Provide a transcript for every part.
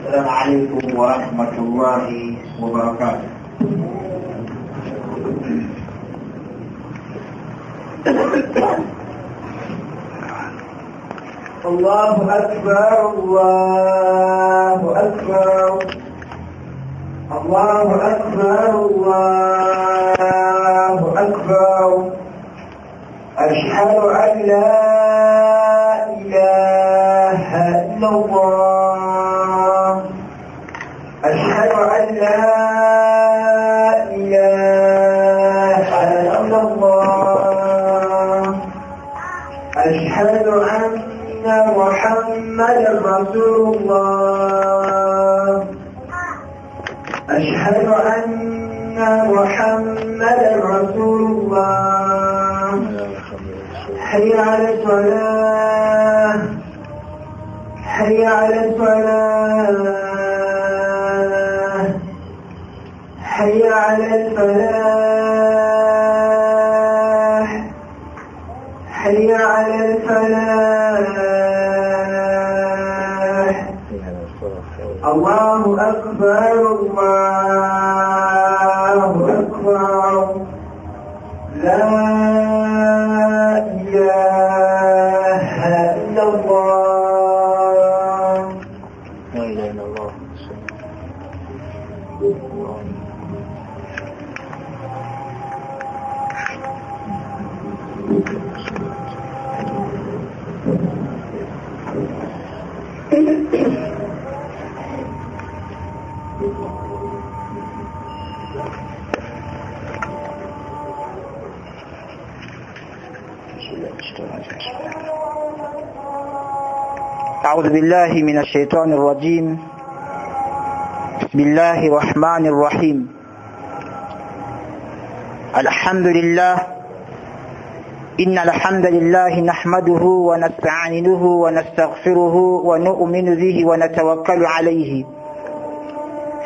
السلام عليكم ورحمة الله وبركاته. الله أكبر الله أكبر الله أكبر الله أكبر. أشهد أن لا إله إلا الله. أشهد أن لا إله إلا الله. أشهد أن محمدا رسول الله. أشهد أن محمدا رسول الله. حي على الصلاة حي على الصلاة حي على الفلاح حي على الفلاح. الله أكبر الله أكبر. لا إله إلا الله. لا إله إلا الله. أعوذ بالله من الشيطان الرجيم. بسم الله الرحمن الرحيم. الحمد لله. إن الحمد لله نحمده ونستعينه ونستغفره ونؤمن به ونتوكل عليه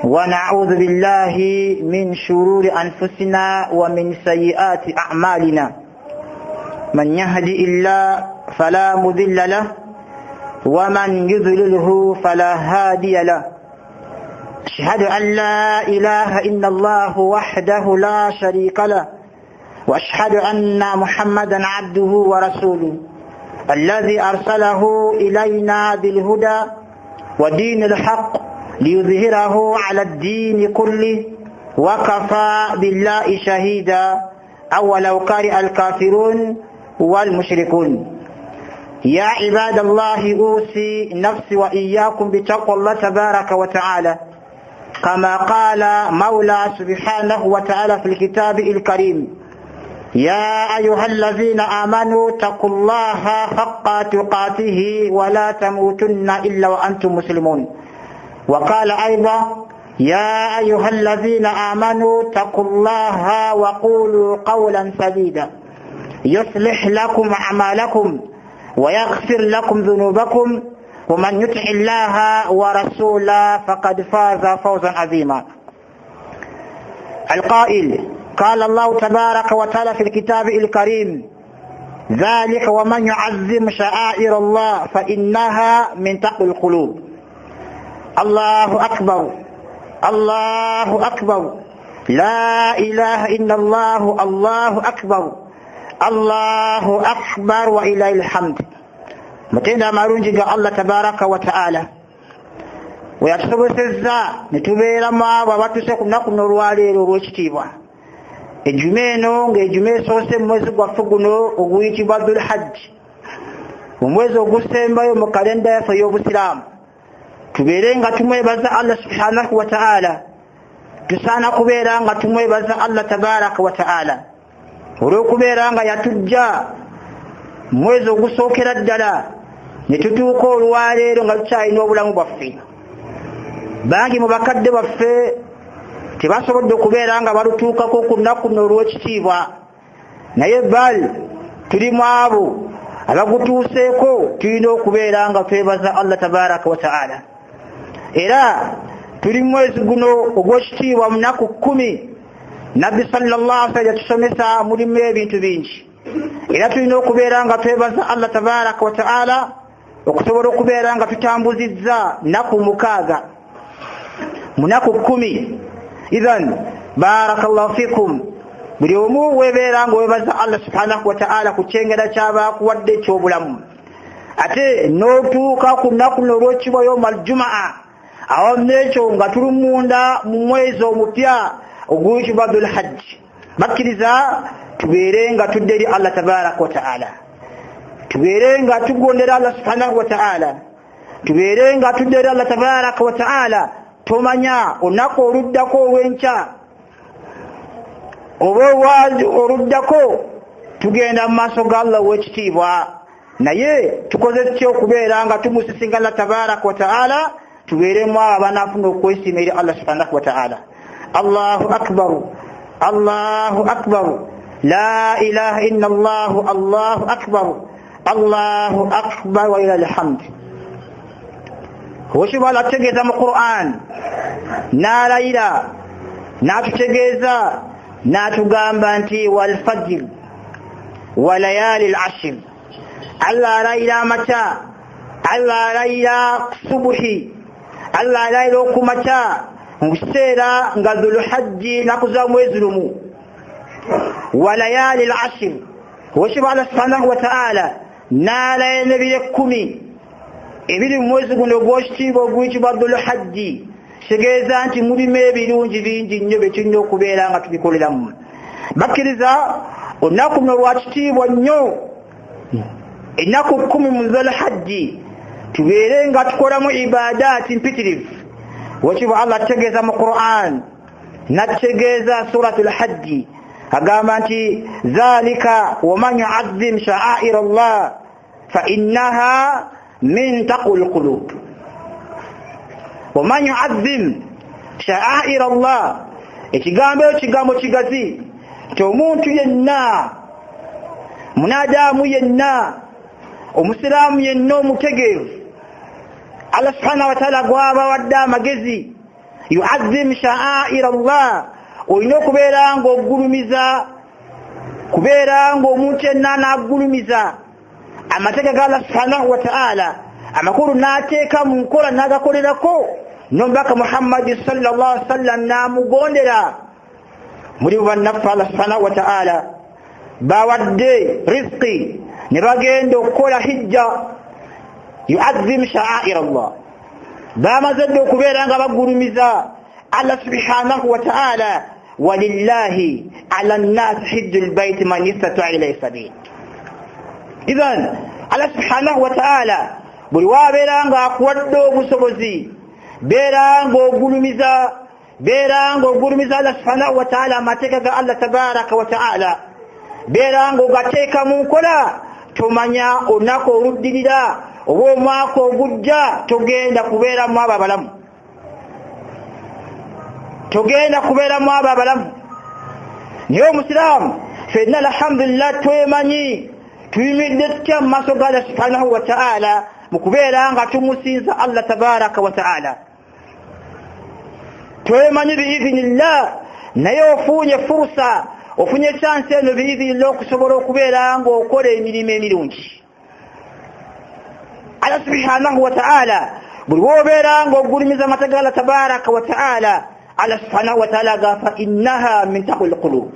ونعوذ بالله من شرور أنفسنا ومن سيئات أعمالنا. من يهدي الله فلا مضل له ومن يضلله فلا هادي له. أشهد أن لا إله إلا الله وحده لا شريك له وأشهد أن محمدا عبده ورسوله الذي أرسله إلينا بالهدى ودين الحق ليظهره على الدين كله وكفى بالله شهيدا أولو كره الكافرون والمشركون. يا عباد الله أوصي نفسي وإياكم بتقوى الله تبارك وتعالى كما قال مولى سبحانه وتعالى في الكتاب الكريم: يا أيها الذين آمنوا اتقوا الله حق تقاته ولا تموتن إلا وأنتم مسلمون. وقال أيضا: يا أيها الذين آمنوا اتقوا الله وقولوا قولا سديدا يصلح لكم أعمالكم ويغفر لكم ذنوبكم ومن يطع الله ورسوله فقد فاز فوزا عظيما. القائل: قال الله تبارك وتعالى في الكتاب الكريم: ذلك ومن يعظم شعائر الله فإنها من تقوى القلوب. الله أكبر الله أكبر. لا إله إلا الله. الله أكبر الله أكبر وإلى الحمد. متenda marungi ga Allah tabaraka wa ta'ala weyatusobosezza netubeera mu abo abatuse ku lunaku n'olwaleero olw'ekitiibwa. Ejjuma eno ng'ejjuma esoose mu mwezi gwaffe guno oguyitibwa Dhul Hajj, omwezi ogusembayo mu kalenda yaffe ey'Obusiraamu. Tubeere nga tumwebaza Allah subhanahu wa ta'ala. Tusaana kubeera nga tumwebaza Allah tabaraka wa ta'ala olw'okubeera nga yatujja mwezi ogusookera ddala ne tutuuka olwaleero nga tukyalina obulamu bwaffe. Bangi mu bakadde baffe tebasobodde okubeera nga balutuukako ku lunaku luno olw'ekitiibwa, naye bal tuli mu abo abagutuuseeko. Tulina okubeera nga twebaza Allah tabaraka wa ta'ala. Era tuli mwezi guno ogw'ekitiibwa munaku 10 Nabbi sallallahu alaihi wasallam yatusomesa mulimu ebintu bingi. Era tulina okubeera nga twebaza Allah tabaraka wa ta'ala okusobola okubeera nga tutambuzizza naku 6 munaku 10. Idhan barakallahu fikum, buli omu webeera nga webaza Allah subhanahu wa ta'ala ku kyengera ky'abakuwadde eky'obulamu. Ate n'otuuka ku nnaku n'olwekibwa yawmal jumaa, awamu n'ekyo nga tuli munda mu mwezi omupya oguyitibwa Dhul Hajj. Bakkiriza tubeere nga tudde eri Allah tabaraka wa ta'ala, tubeere nga tugondera Allah subhanahu wa ta'ala, tubeere nga tudde eri Allah tabaraka wa ta'ala. Tomanya olunaku oluddako olw'enkya oba olwazi oluddako tugenda mu maaso ga Allah w'ekitiibwa, naye tukoze tutya okubeera nga tumusisinkana tabaraka wa ta'ala, tubeeremu abo abanaafuna okwesiima eri Allah subhanahu wa ta'ala. Allahu akbar, Allahu akbar, la ilaha illa Allah, Allahu akbar, Allahu akbar wa ilal hamd. Hoshibwa ategeeza mu Qur'an n'alayira n'atutegeeza n'atugamba nti wal fajr wa layali al-ashr. Allah alayira amakya, Allah alayira subuhi, Allah alayira okumakya mu biseera nga Dhul Hajji nakuza mwezi lumu. Wa layali al-ashr, hoshibwa Allah subhanahu wa ta'ala n'alayira n'ebire 10 ebiri mu mwezi guno gw'ekitiibwa oguyitibwa Dhul Hajji. Kitegeeza nti mulimu ebirungi bingi nnyo bye tulina okubeera nga tubikoleramu. Bakkiriza olunaku luno lwa kitiibwa nnyo, ennaku 10 mu Dhul Hajji tubeere nga tukolamu ibadaati mpitirivu. Wekibwa Allah ategeeza mu Qur'an, n'ategeeza suratul Hajji agamba nti dhalika waman yu'azzim sha'aira Allah fa innaha min taqwal qulub. Waman yu'azzim sha'air Allah, ekigambo kigazi nti omuntu yenna, munadamu yenna, omusiraamu yenna omutegeevu, Allah subhanahu wa ta'ala gwaba wadde amagezi, yu'azzim sha'air Allah, olina okubeera nga ogulumiza, kubeera nga omuntu yenna n'agulumiza amateeka ga Allah subhanahu wa ta'ala, amakulu n'ateeka mu nkola n'agakolerako n'omubaka Muhammad sallallahu alaihi wasallam n'amugondera. Muri bannaffe Allah subhanahu wa ta'ala bawadde rizqi ne bagenda okukola hijja, yu'azzim sha'air Allah, bamaze okubeera nga bagulumiza Allah subhanahu wa ta'ala. Walillahi ala an-nas hijjul bayt man istata'a ilayhi sabila. Idhan Allah subhanahu wa ta'ala buli wabeera nga akuwadde obusobozi, beera nga ogulumiza Allah subhanahu wa ta'ala amateeka ga Allah tabaraka wa ta'ala, beera nga ogateeka mu nkola. Tomanya olunaku oluddirira oba omwaka ogujja togenda kubeeramu abo abalamu, togenda kubeeramu abo abalamu. Naye omusiraamu ffenna alhamdulillah twemanyi, tuyimidde tutya mu maaso ga Allah subhanahu wa ta'ala mu kubeera nga tumusinza Allah tabaraka wa ta'ala. Twemanyi biizinillah, naye ofunye furusa, ofunye chance eno biizinillah okusobola okubeera nga okola emirimu emirungi. Allah subhanahu wa ta'ala buli wobeera nga ogulumiza amateeka ga Allah tabaraka wa ta'ala, Allah subhanahu wa ta'ala agafa innaha min taqwal qulub.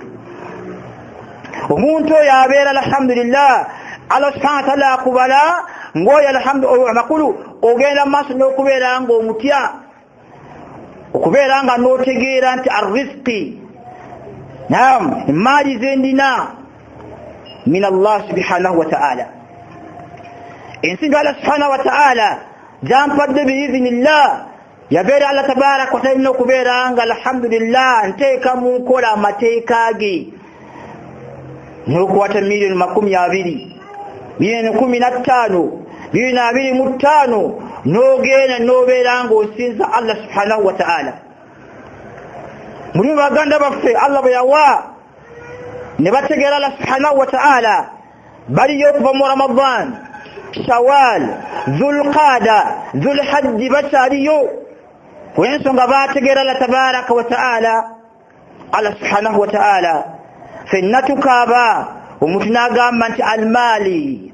Omuntu oyo abeera alhamdulillah, Allah subhanahu wa ta'ala akubala ngoyo alhamdulillah amakulu, ogenda maaso n'okubeera nga omutya, okubeera nga n'otegeera nti arrizqi, naam, maali zendina min Allah subhanahu wa ta'ala. Ensinga Allah subhanahu wa ta'ala jampadde biizinillah, yabeera Allah tabaraka wa ta'ala n'okubeera nga alhamdulillah nteeka mu nkola amateeka ge, n'okuwata milioni 20, milioni 15, milioni 25, n'ogenda n'obeera nga osinza Allah subhanahu wa ta'ala. Muri baganda baffe Allah bwe yawa ne bategeera Allah subhanahu wa ta'ala, baliyo okuva mu Ramadan, Shawwal, Dhulqaada, Dhulhajji bakyaliyo, w'ensonga bategeera Allah tabaraka wa ta'ala. Allah subhanahu wa ta'ala ffenna tukaaba, omuntu n'agamba nti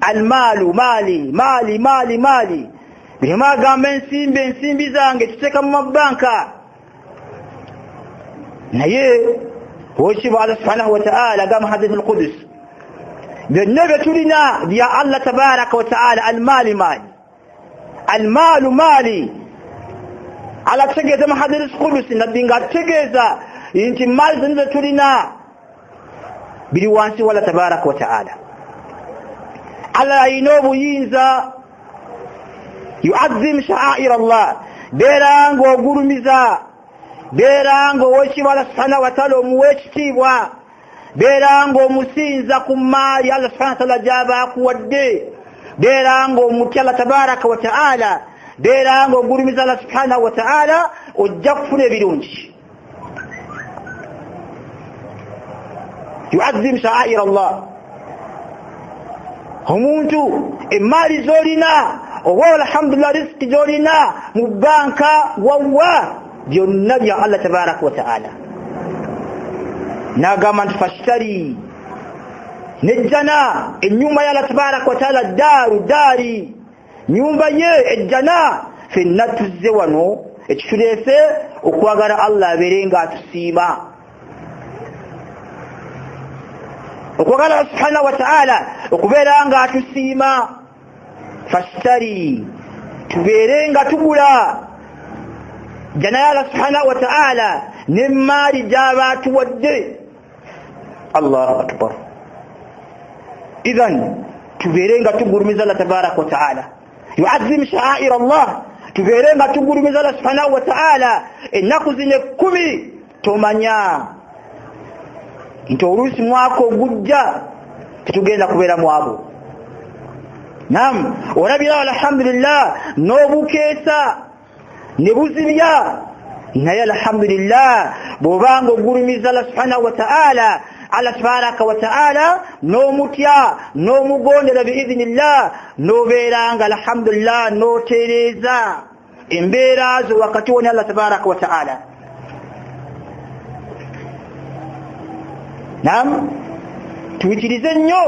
almalu maali, birimu agamba ensimbi zange tuteeka mu mabanka, naye wekitiibwa Allah subhanahu wa ta'ala gamba hadith al-Qudus byonna bye tulina bya Allah tabaraka wa ta'ala almalu mali ala tegeeza mu hadith al-Qudus nabbi nga ategeeza nti maali zonna ze tulina biri wansi wa Allah tabaraka wa ta'ala. Allah alina obuyinza yu'azzim sha'air Allah beera ng'ogulumiza beera ng'owekitiibwa Allah subhanahu wa ta'ala omuwa ekitiibwa beera ng'omusinza ku maali Allah subhanahu wa ta'ala gy'aba akuwadde beera ng'omutya Allah tabaraka wa ta'ala beera ng'ogulumiza Allah subhanahu wa ta'ala ojja kufuna ebirungi. yu'azzim sha'air Allah omuntu emaali z'olina oba alhamdulillah riziki gy'olina mu banka wawa byonna bya Allah tabaraka wa ta'ala. N'agamba nti fashtari nejjana ennyumba ya Allah tabaraka wa ta'ala daari nyumba ye ejjana fenna tuzze wano ekituleese okwagala Allah abeere nga atusiima okwagala Allah subhanahu wa ta'ala okubeera nga atusiima. Fashtari tubeere nga tugula jana ya Allah subhanahu wa ta'ala n'emaali gy'aba atuwadde. Allahu akbar. Idhan tubeere nga tugulumiza Allah tabaraka wa ta'ala yu'azzim sha'air Allah tubeere nga tugulumiza Allah subhanahu wa ta'ala ennaku zino 10 tomanya nti oluusi mwaka ogujja tetugenda kubeera mwabo. Naam olabira alhamdulillah n'obukeesa ne buzibya naye alhamdulillah bw'obanga ogulumiza Allah subhanahu wa ta'ala Allah tabaraka wa ta'ala n'omutya n'omugondera biidhnillah n'obeeranga alhamdulillah n'otereeza embeera zo wakati woni Allah tabaraka wa ta'ala. Naam tuwikirize nnyo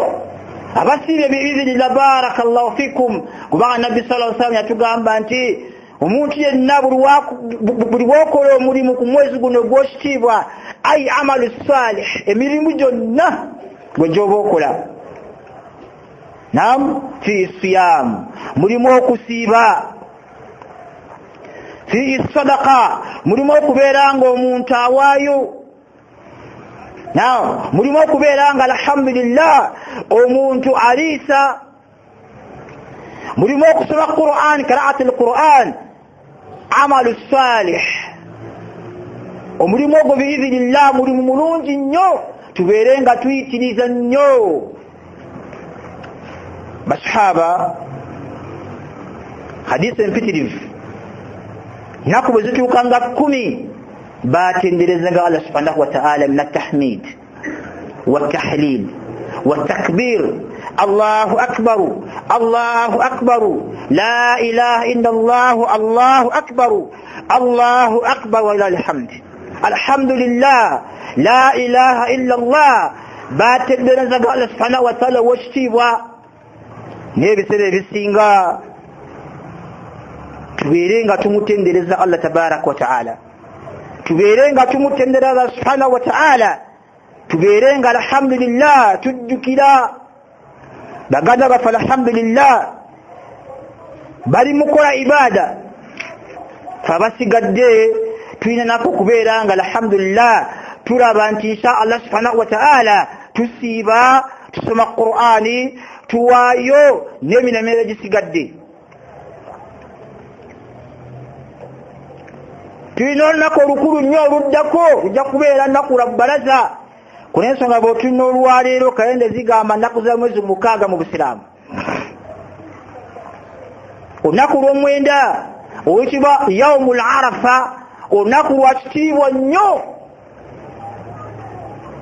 abasiibye biidhnillah barakallahu fikum kubanga nabbi sallallahu alaihi wasallam yatugamba nti omuntu yenna buli w'okola omulimu ku mwezi guno gw'ekitiibwa ay amalu salih emirimu gyonna gwe gy'oba okola. Naam fi siyam mulimu okusiiba fi sadaqa mulimu okubeera nga omuntu awaayo. Naam mulimu okubeera nga alhamdulillah omuntu aliisa mulimu okusoma Qur'an qira'atul Qur'an amalu salih omulimu ogwo biidhnillah mulimu mulungi nnyo tubeere nga tuyitiriza nnyo. Basahaba hadisi empitirivu naku bwe zituukanga 10 batenderezanga Allah subhanahu wa ta'ala min at-tahmid wat-tahlil wat-takbir الله أكبر الله أكبر لا إله إلا الله الله أكبر الله أكبر ولله الحمد الحمد لله لا إله إلا الله باتدنا زغ الله سبحانه وتعالى واشتيوا نبي سيري بسينغا tuberenga tumutendereza Allah tabarak wa ta'ala tuberenga tumutendereza Allah subhanahu wa ta'ala tuberenga alhamdulillah tujjukira baganda bafa alhamdulillah bali mukola ibada fabasigadde tulina nako kubeeranga alhamdulillah tulaba nti insha Allah subhanahu wa ta'ala tusiiba tusoma Qur'ani tuwaayo n'eminamiro gisigadde tulina olunaku olukulu nnyo oluddako lujja kubeera nnaku lwa bbalaza ku n'ensonga bw'otulina olwaleero kalenda zigamba nnaku za mwezi 6 mu busiraamu olunaku lw'omwenda oluyitibwa yaumul arafa olunaku lwa kitiibwa nnyo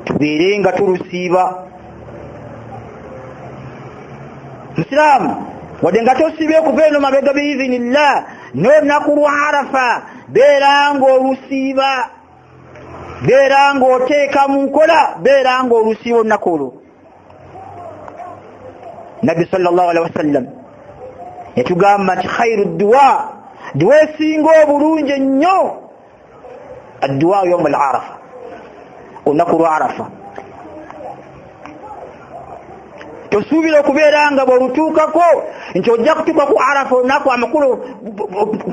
tubeere nga tulusiiba musiraamu wadde nga tosiibye okuva eno mabega biizinillah n'olunaku lwa arafa beera ng'olusiiba beera ng'oteeka mu nkola beera ng'olusiiba olunaku olwo nabbi sallallahu alaihi wasallam yatugamba nti khairu duwa esinga obulungi ennyo adduwa yawm al-arafa olunaku lwa Arafa. Tosuubira okubeera nga bw'olutuukako nti ojja kutuuka ku Arafa olunaku amakulu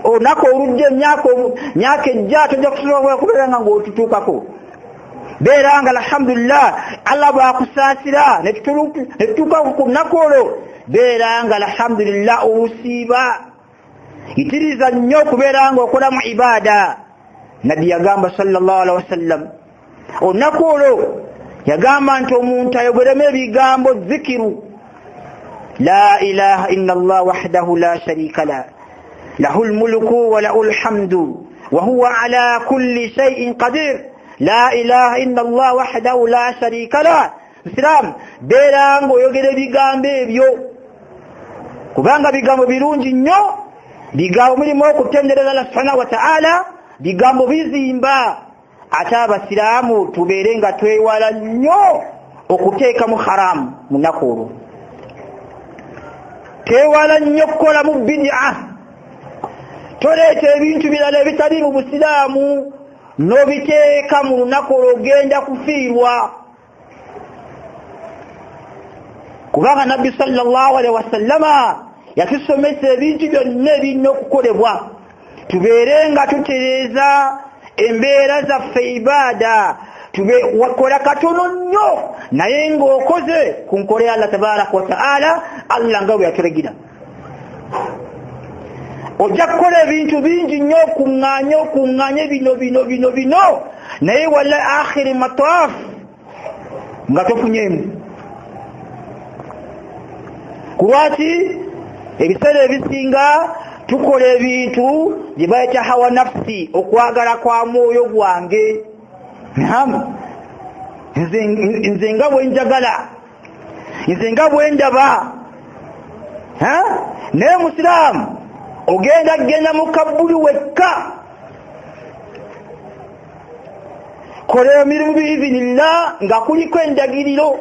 olunaku olujja emyaka ejja tojja kusobola kubeera nga ng'otutuukako. Beera nga alhamdulillah Allah bw'akusaasira ne tutuuka ku lunaku olwo, beera nga alhamdulillah olusiiba. Yitiriza nnyo okubeera nga okola mu ibaada. Nabbi yagamba sallallahu alaihi wasallam olunaku olwo yagamba nti omuntu ayogeremu ebigambo zikiru la ilaha illa Allah wahdahu la sharika la lahul mulku wa lahul hamdu wa huwa ala kulli shay'in qadir la ilaha illa Allah wahdahu la sharika la. Islam beera nga oyogera ebigambo ebyo kubanga bigambo birungi nnyo, bigambo mulimu okutendereza Allah subhanahu wa ta'ala, bigambo bizimba. Ate abasiraamu tubeere nga twewala nnyo okuteeka mu haramu mu nnaku olwo. Twewala nnyo okukola mu bid'a. Toleeta ebintu birala ebitali mu busiraamu n'obiteeka mu lunaku olwo ogenda kufiirwa. Kubanga Nabbi sallallahu alaihi wasallama yatusomesa ebintu byonna ebirina okukolebwa. Tubeere nga tutereeza embeera zaffe ibaada, wakola katono nnyo naye ng'okoze ku nkola ya Allah tabaraka wa ta'ala, Allah nga bwe yatulagira. Ojja kukola ebintu bingi nnyo okuŋŋaanya bino naye walla akhiri mataaf nga tofunyeemu. Kulwaki ebiseera ebisinga tukola ebintu bye bayita hawa nafsi, okwagala kwa mwoyo gwange. Nze nga bwe njagala, nze nga bwe ndaba. Naye musiraamu genda mu kabbuli wekka. Kola emirimu biizinillah nga kuliko endagiriro.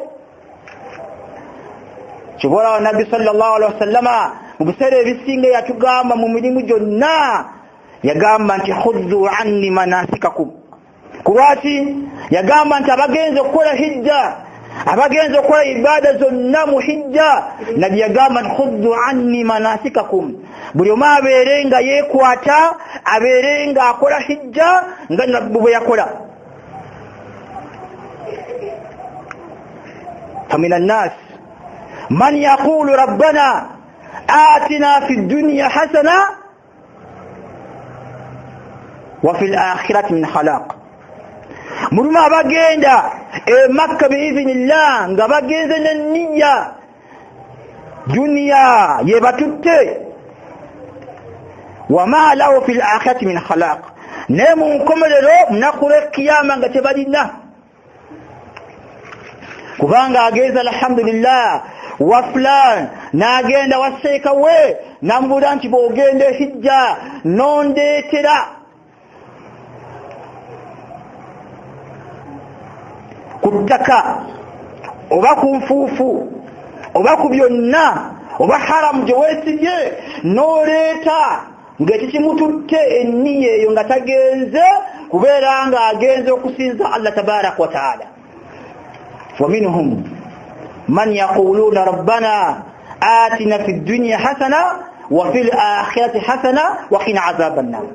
Kibola wa Nabbi sallallahu alaihi wasallama mu biseera ebisinga yatugamba mu mirimu gyonna, yagamba nti khudhu anni manasikakum. Kulwaki yagamba nti abagenze okukola hijja, abagenze okukola ibaada zonna mu hijja, Nabbi yagamba nti khudhu anni manasikakum. Buli omu abeere nga yeekwata, abeere nga akola hijja nga Nabbi bwe yakola. Famina nnas man yaqulu rabbana atina fi dunya hasana wa fil akhirati min khalaq. Mulimu abagenda Makka biizinillah nga bagenze n'enniya duniya yebatutte, wama lahu fil akhirati min khalaq, naye mu nkomerero munaku lw'ekiyama nga tebalina. Kubanga agenza alhamdulillah wa fulan n'agenda waseeka we n'amubuuza nti bw'ogenda hijja n'ondeetera ku ttaka oba ku nfuufu oba ku byonna oba haramu gye weesibye, n'oleeta ng'ekikimututte enniya eyo nga tagenze kubeera ng'agenze okusinza Allah tabaraka wa ta'ala. ومنهم من يقولون ربنا آتنا في الدنيا حسنة وفي الآخرة حسنة وقنا عذاب النار.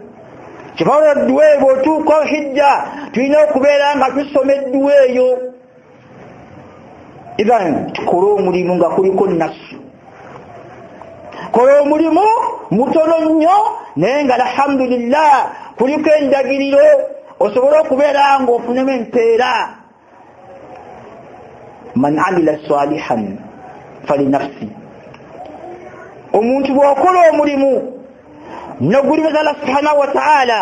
كفاية الدواء بوتوكو حجة تينو كبيرا نغتسوم الدواء. إذن كرو مريمو غاكوليكو الناس kolo mulimu mutono nnyo naye nga alhamdulillah kuliko endagiriro osobola okubeera ng'ofunemu empeera. Man amila salihan falinafsi. Omuntu bw'okola omulimu n'oguliriza Allah subhanahu wa ta'ala,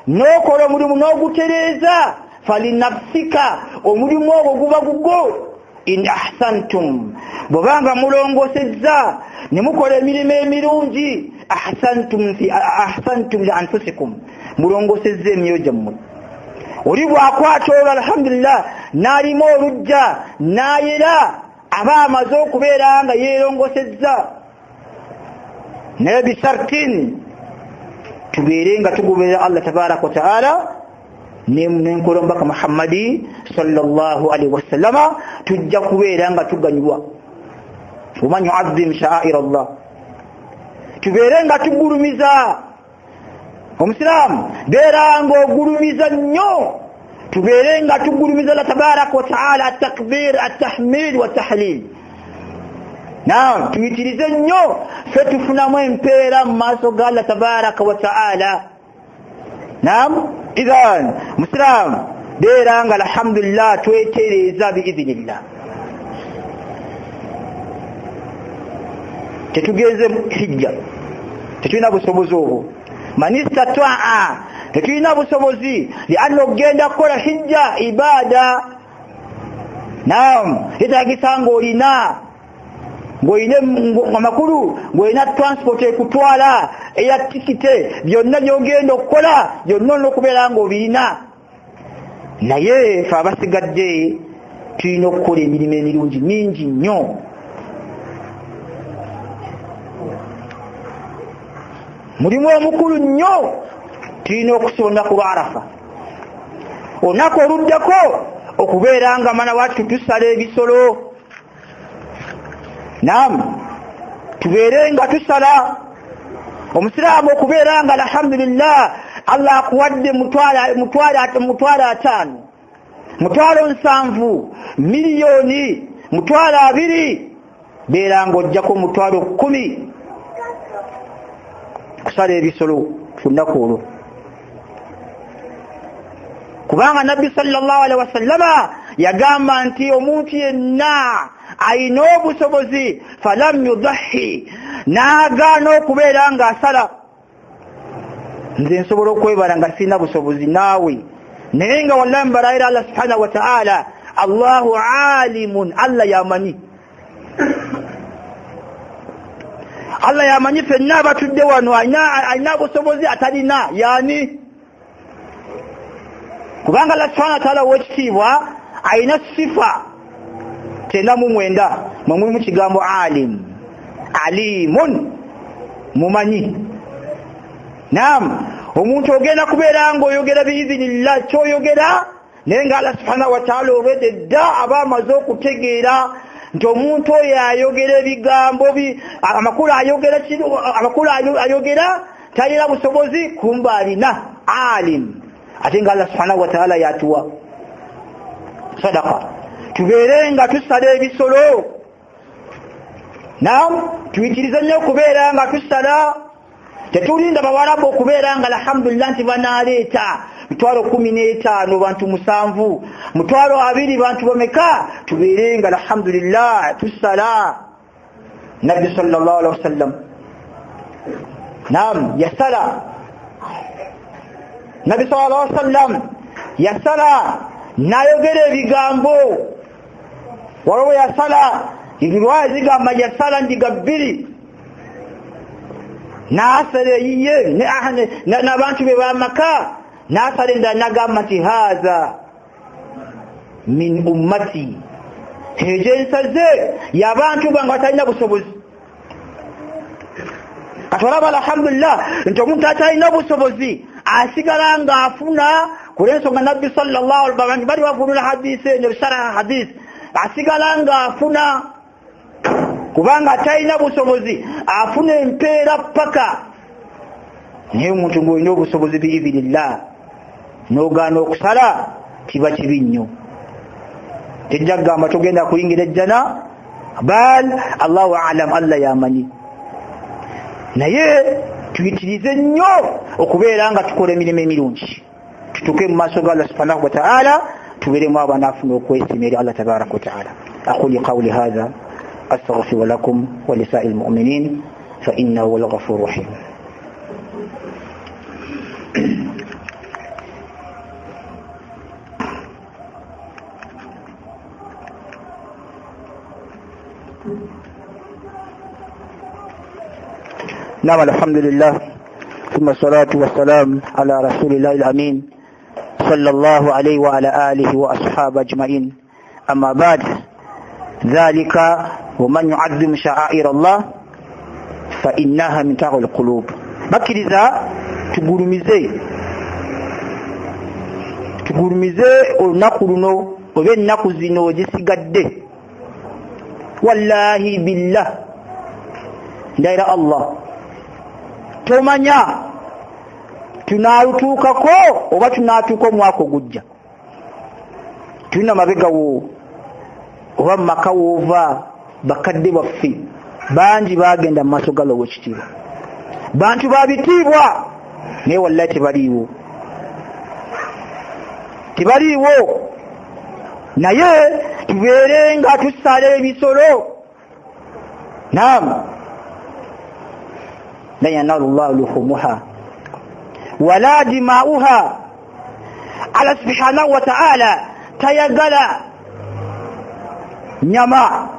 n'okola omulimu n'ogutereeza, falinafsika, omulimu ogwo guba gugwo. In ahsantum, bw'obanga mulongosezza ne mukola emirimu emirungi, ahsantum li anfusikum, mulongosezza emyoyo gyammwe. Oli bw'akwata olwo alhamdulillah n'alima olujja n'ayera, aba amaze okubeera nga yeerongosezza. Naye bisartin tubeere nga tugoberera Allah tabaraka wa ta'ala n'enkola omubaka Muhammadi sallallahu alaihi wasallam tujja kubeera nga tuganyulwa waman yu'azzim sha'air Allah tubeere nga tugulumiza omusiraamu beera nga ogulumiza nnyo tubeere nga tugulumiza Allah tabaraka wa ta'ala at-takbir at-tahmid wa tahlil naam tuyitirize nnyo ffe tufunamu empeera mu maaso ga Allah tabaraka wa ta'ala naam idhan musiraamu beera nga alhamdulillah twetereeza biidhinillah tetugenze hijja tetulina busobozi obwo manista twaa tetulina busobozi lianna okugenda kukola hijja ibada naam yetagisa ng'olina amakulu ng'olina transport ekutwala eya tikite byonna byogenda okukola byonna olina okubeera ng'obirina naye fe abasigadde tulina okukola emirimu emirungi mingi nnyo mulimu omukulu nnyo tulina okusonda ku Arafa olunaku oluddako okubeera nga mana watu tusala ebisolo naam tubeere nga tusala omusiraamu okubeera nga alhamdulillah Allah akuwadde mutwalo 5 mutwalo 7 miliyoni mutwalo 2 beera nga ojjako mutwalo 10 kusala ebisolo ku lunaku olwo kubanga nabbi sallallahu alaihi wasallama yagamba nti omuntu yenna ayina obusobozi falam yudahi naagaana okubeera nga asala nze nsobola okwebala nga sina busobozi naawe naye nga wallahi mbalayira Allah subhanahu wa ta'ala Allahu alimun Allah yamanyi Allah yamanyi fenna abatudde wano alina busobozi atalina yani kubanga Allah subhanahu wa ta'ala wekitiibwa alina sifa 99 mu kigambo alim alimun mumanyi naam omuntu ogenda kubeera nga oyogera biidhinillah kyoyogera naye nga Allah subhanahu wa ta'ala obwedde dda aba amaze okutegeera nti omuntu oyo ayogera ebigambo amakulu ayogera talina busobozi kumba alina alim ate nga Allah subhanahu wa ta'ala yatuwa sadaqa tubeere nga tusala ebisolo naam tuyitirize nnyo okubeera nga tusala tetulinda bawarabu okubeera nga alhamdulillah nti banaleeta mitwalo 15 bantu 7 mitwalo 2 bantu bameka tubeere nga alhamdulillah tusala nabbi sallallahu alaihi wasallam naam yasala nabbi sallallahu alaihi wasallam yasala nayogera ebigambo waliwo yasala ibirwaye zigamba yasala ndiga 2 nasala yiye n'abantu be bamaka nasala nda nagamba nti haza min ummati hejensaze y'abantu bange batalina busobozi katwalaba alhamdulillah nti omuntu atalina busobozi asigala nga afuna kulensonga nabbi sallallahu alaihi wasallam bali bavunula hadisi ne sharaha hadisi asigala nga afuna kubanga atalina busobozi afuna empeera paka naye omuntu ng'olina obusobozi biidhinillah n'ogaana okusala kiba kibi nnyo tejja kugamba togenda kuyingira ejjana bal allahu alam Allah yamanyi naye tuyitirize nnyo okubeera nga tukola emirimu emirungi tutuke mu maaso ga Allah subhanahu wa ta'ala tubeeremu abanafuna okwesiima eri Allah tabaraka wa ta'ala aqulu qawli hadha astaghfiru lakum wa lisa'il mu'minin fa innahu huwal ghafurur rahim نعم الحمد لله ثم الصلاة والسلام على رسول الله الأمين صلى الله عليه وعلى آله وأصحابه أجمعين أما بعد ذلك ومن يعظم شعائر الله فإنها من تقوى القلوب bakiriza tugurumize olunaku luno oba ennaku zino ogisigadde. Wallahi billah, ndayira Allah, tomanya tunaalutuukako oba tunaatuuka omwaka ogujja. Tulina mabegawo oba mu maka woova bakadde baffe bangi bagenda mu maaso ga Allah ow'ekitiibwa, bantu babitiibwa, naye wallahi tebaliiwo. Naye tubeere nga tusala ebisolo. Naam, la yanalu llahu luhumuha wala dimauha. Allah subhanahu wa ta'ala tayagala nyama,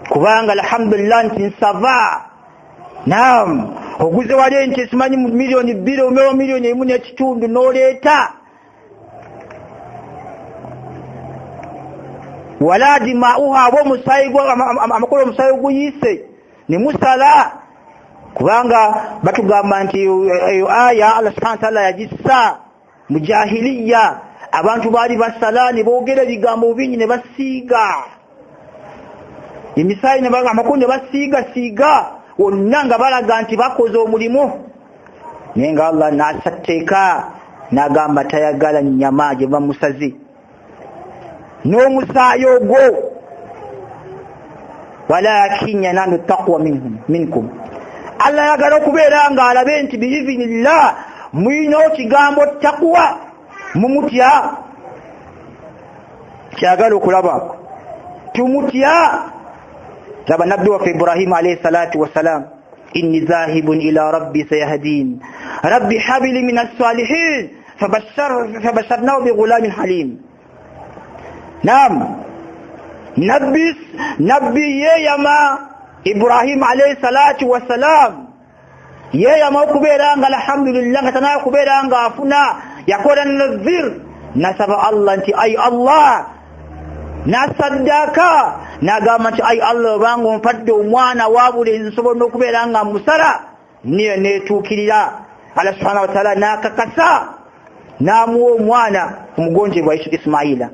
kubanga alhamdulillah nti nsava. Naam, oguze wali nti simanyi milioni 2 omewa milioni 1.5 n'oleeta. Wala dimauha, abo amakulu omusayi guyise ne musala, kubanga batugamba nti eyo aya Allah subhanahu wa ta'ala yagissa mu jahiliya. Abantu baali basala ne boogera ebigambo bingi ne basiiga emisayi ne amakulu ne basiiga wonna nga balaga nti bakoze omulimu. Naye nga Allah n'asatteeka n'agamba tayagala nnyama gye bamusaze n'omusaayi ogwo. Walakin yanalu taqwa minkum. Allah yagala okubeera nga alabe nti biizinillah mulina ekigambo taqwa, mumutya. Kyagala okulaba tumutya. Laba nabbi waffe Ibrahim alayhi salatu wassalam, inni zahibun ila rabbi sayahdin rabbi habli min as-salihin fabashsharnahu bighulamin halim. Naam, nabbi yeyama Ibrahim alayhi salatu wassalam, yeyama okubeera nga alhamdulillah nga tanaya kubeera nga afuna yakola nazir, nasaba Allah nti ay Allah, nasaddaka n'agamba nti ay Allah obanga ompadde omwana wabule nsobola okubeera nga musala, niyo netuukirira. Allah subhanahu wa ta'ala n'akakasa n'amuwa omwana omugonjebwa Ismaila.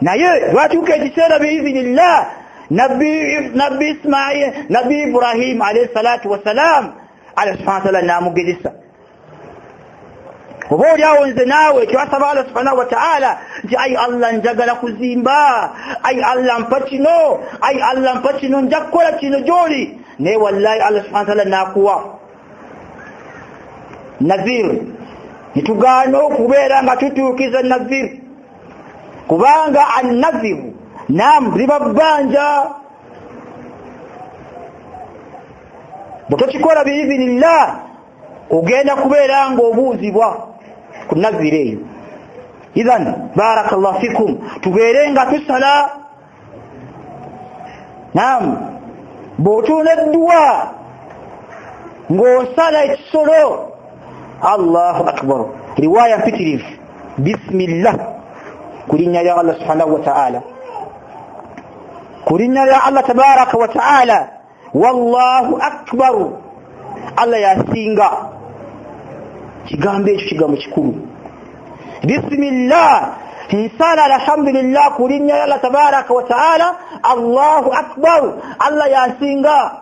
Naye lwatuuka ekiseera biizinillah nabbi Ismail, nabbi Ibrahim alayhi salatu wassalam, Allah subhanahu wa ta'ala n'amugezesa. Oba oliawo nze naawe twasaba Allah subhanahu wa ta'ala nti ay Allah njagala kuzimba, ay Allah mpa kino, ay Allah mpa kino, nja kukola kino gy'oli. Naye wallahi Allah subhanahu wa ta'ala n'akuwa nazir. Nitugaana okubeera nga tutuukiza nazir, kubanga an-naziru naam riba bbanja. Bw'otokikola biizinillah ogenda kubeera nga obuuzibwa ku nazire eyo. Idhan barakallahu fikum, tubeere nga tusala. Naam, bw'otuuneddwa ng'osala ekisolo, Allahu akbar, riwaya mpitirivu, bismillah, kulinnya lya Allah subhanahu wa ta'ala, kulinnya lya Allah tabaraka wa ta'ala, wallahu akbar, Allah yasinga. Kigambo ekyo kigambo kikulu. Bismillah, nsala alhamdulillah, kulinnya lya Allah tabaraka wa ta'ala, Allahu akbar, Allah yasinga.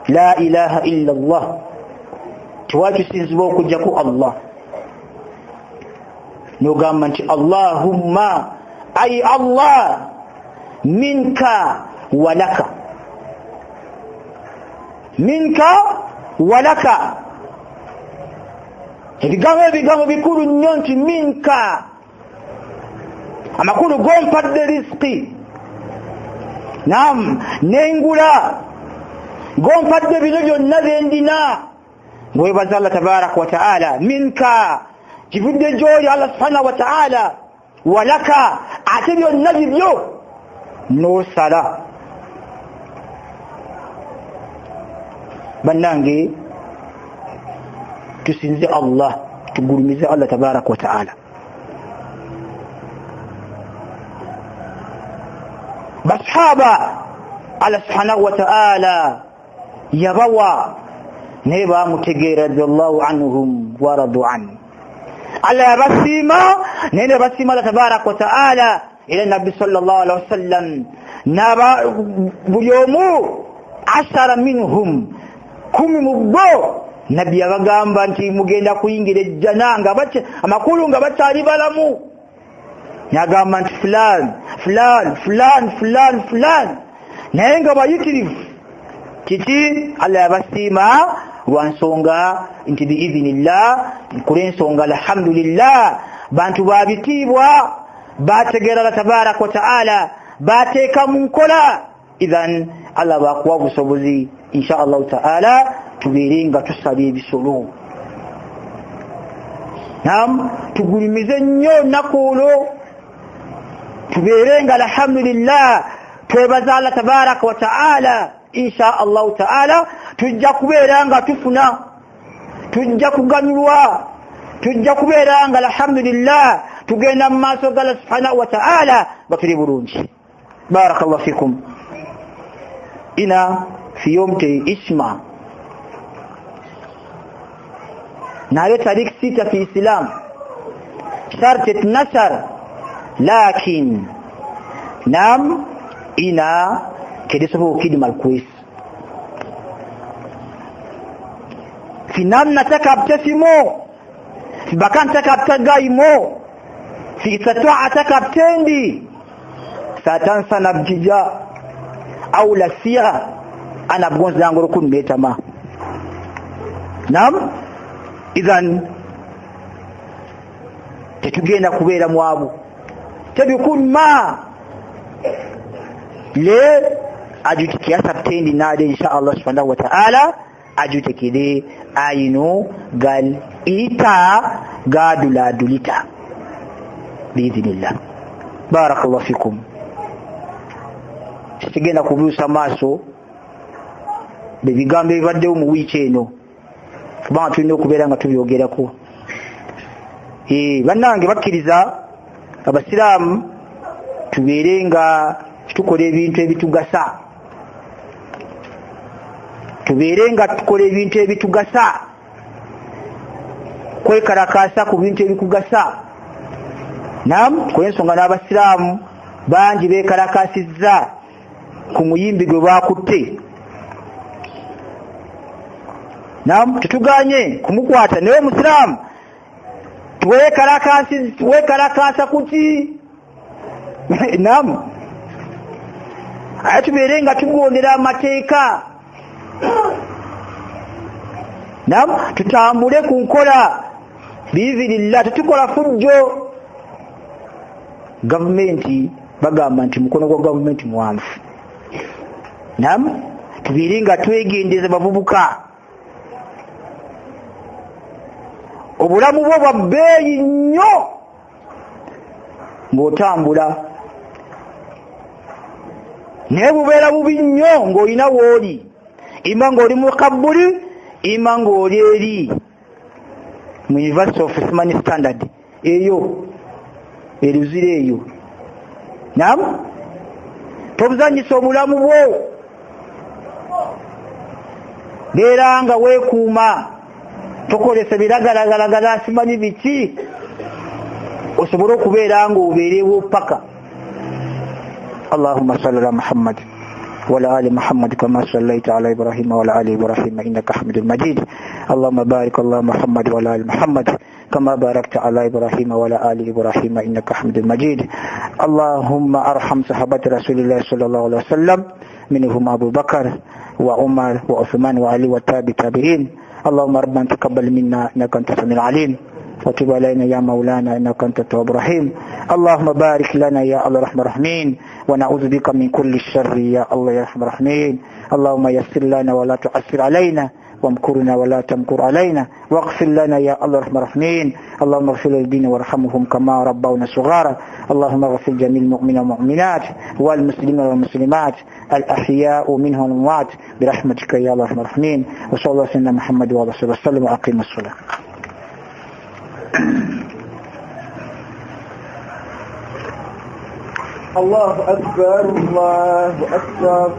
La ilaha illa Allah, tiwakisinzibwa okujjaku Allah. Nogamba nti Allahumma, ay Allah, minka walaka, minka walaka. Ebigambo bikulu nnyo nti minka, amakulu gompadde rizqi, naam, nengula gompadde bino byonna byendina, ngwebaza Allah tabaraka wa ta'ala. Minka kivudde gy'oli Allah subhanahu wa ta'ala, walaka ate byonna bibyo n'osala. Bannange, tusinze Allah, tugulumize Allah tabaraka wa ta'ala. Basahaba Allah subhanahu wa ta'ala yabawa naye bamutegeera radiyallahu anhum, ورضوا عنه على بسيما نين بسيما الله تبارك وتعالى إلى النبي صلى الله عليه وسلم نبا بيومو 10 منهم كم مبو نبي abagamba nti mugenda kuyingira ejjananga bache amakulu nga bakyali balamu yagamba nti fulan naye nga bayitirivu kiti Allah yabasiima lwansonga nti biidhinillah nkulensonga alhamdulillah bantu babitiibwa bategeera Allah tabaaraka wa ta'ala bateeka mu nkola idhan Allah bakuwa busobozi insha Allah ta'ala tubeerenga tusabye ebisolo tugulimize nnyo nakulo tubeerenga alhamdulillah twebaza Allah tabaaraka wa ta'ala insha Allah ta'ala tujja kubeeranga tufuna tujja kuganyulwa tujja kubeeranga alhamdulillah tugenda mu maaso ga Allah subhanahu wa ta'ala batuli bulungi barakallahu fikum ina fi yomte isma نعرف تاريخ 6 في الإسلام شرط النشر لكن نعم إنا كده سبب كلمة الكويس في نام نتكب تسمو في بكان تكب تقايمو في ستوع تكب تندي ستنسى نبججا أو لسيها أنا بقول زانغرو كن بيتما نعم idhan tetugenda kubeera mwabu tebikun ma le ajutikia sabtendi nade insha Allah subhanahu wa ta'ala ajutekide ayinu gal ita gadula dulita biidhnillah barakallahu fikum tegenda kubuusa maaso bebigambo ebibaddewo mu wiiki eno kubanga tulina okubeera nga tubyogerako bannange bakkiriza abasiraamu tubeere nga tukola ebintu ebitugasa tubeere nga tukola ebintu ebitugasa kwekalakaasa ku bintu ebikugasa kwensonga n'abasiraamu bangi beekalakaasizza ku muyimbi gwe bakutte tutuganye kumukwata newe musiramu tuwekalakaasa kuki ate tubeere nga tugondera amateeka tutambule ku nkola biidhinillah tetukola fujjo gavumenti bagamba nti mukono gwa gavumenti muwanvu tubeere nga twegendeza bavubuka obulamu bwo bwa bbeeyi nnyo ng'otambula naye bubeera bubi nnyo ng'olina wooli ima ng'oli mu kabbuli ima ng'oli eri mu University of Simani Standard eyo eruzire eyo tobuzanyisa obulamu bwo beera nga weekuuma tokolesa biragalagalagala simanyi biki osobole okubeera nga obeerewo paka Allahumma salli ala Muhammad wa ala ali Muhammad kama sallaita ala Ibrahim wa ala ali Ibrahim innaka Hamidul Majid Allahumma barik ala Muhammad wa ala ali Muhammad kama barakta ala Ibrahim wa ala ali Ibrahim innaka Hamidul Majid Allahumma arham sahabati Rasulillah sallallahu alaihi wasallam minhum Abu Bakar wa Umar wa Uthman wa Ali wa tabi'in اللهم ربنا تقبل منا انك انت السميع العليم وتب علينا يا مولانا انك انت التواب الرحيم اللهم بارك لنا يا الله الرحمن الرحيم ونعوذ بك من كل الشر يا الله يا الرحمن الرحيم اللهم يسر لنا ولا تعسر علينا وامكرنا ولا تمكر علينا واغفر لنا يا الله الرحمن الرحيم اللهم اغفر للدين وارحمهم كما ربونا صغارا اللهم اغفر جميع المؤمنين والمؤمنات والمسلمين والمسلمات الأحياء منهم والأموات برحمتك يا الله الرحمن الرحيم وصلى الله على محمد وعلى اله وسلم وأقيم الصلاة الله أكبر الله أكبر